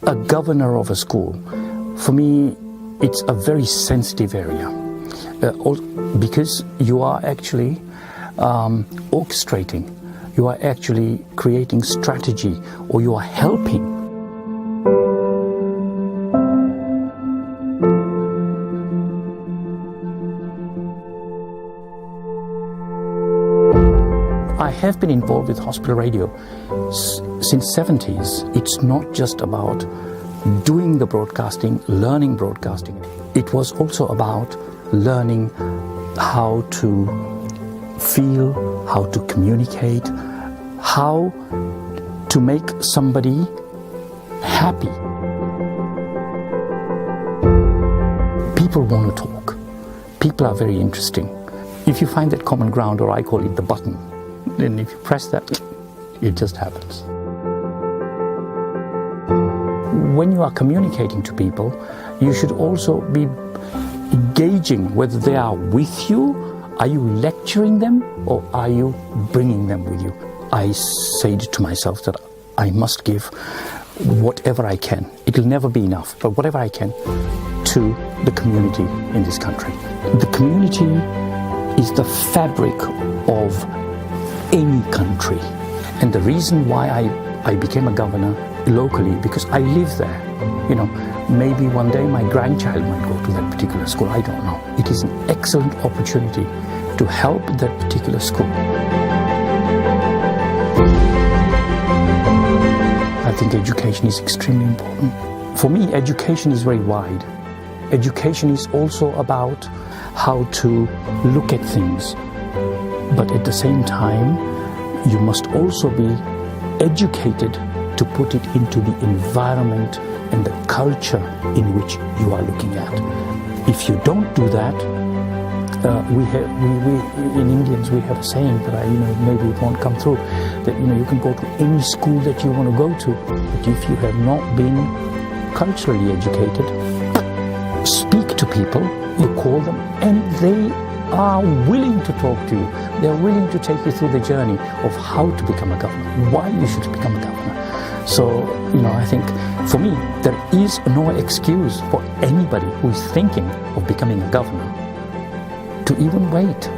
A governor of a school, for me, it's a very sensitive area because you are actually orchestrating, you are actually creating strategy, or you are helping. I have been involved with hospital radio since 70s. It's not just about doing the broadcasting, learning broadcasting. It was also about learning how to feel, how to communicate, how to make somebody happy. People want to talk. People are very interesting. If you find that common ground, or I call it the button, then if you press that, it just happens. When you are communicating to people, you should also be gauging whether they are with you. Are you lecturing them, or are you bringing them with you? I said to myself that I must give whatever I can. It'll never be enough, but whatever I can to the community in this country. The community is the fabric of any country. And the reason why I became a governor locally, because I live there. You know, maybe one day my grandchild might go to that particular school, I don't know. It is an excellent opportunity to help that particular school. I think education is extremely important. For me, education is very wide. Education is also about how to look at things. But at the same time, you must also be educated to put it into the environment and the culture in which you are looking at. If you don't do that, we in Indians we have a saying that maybe it won't come through, that you can go to any school that you want to go to, but if you have not been culturally educated, speak to people, you call them, and they are willing to talk to you. They are willing to take you through the journey of how to become a governor, why you should become a governor. So, I think for me, there is no excuse for anybody who is thinking of becoming a governor to even wait.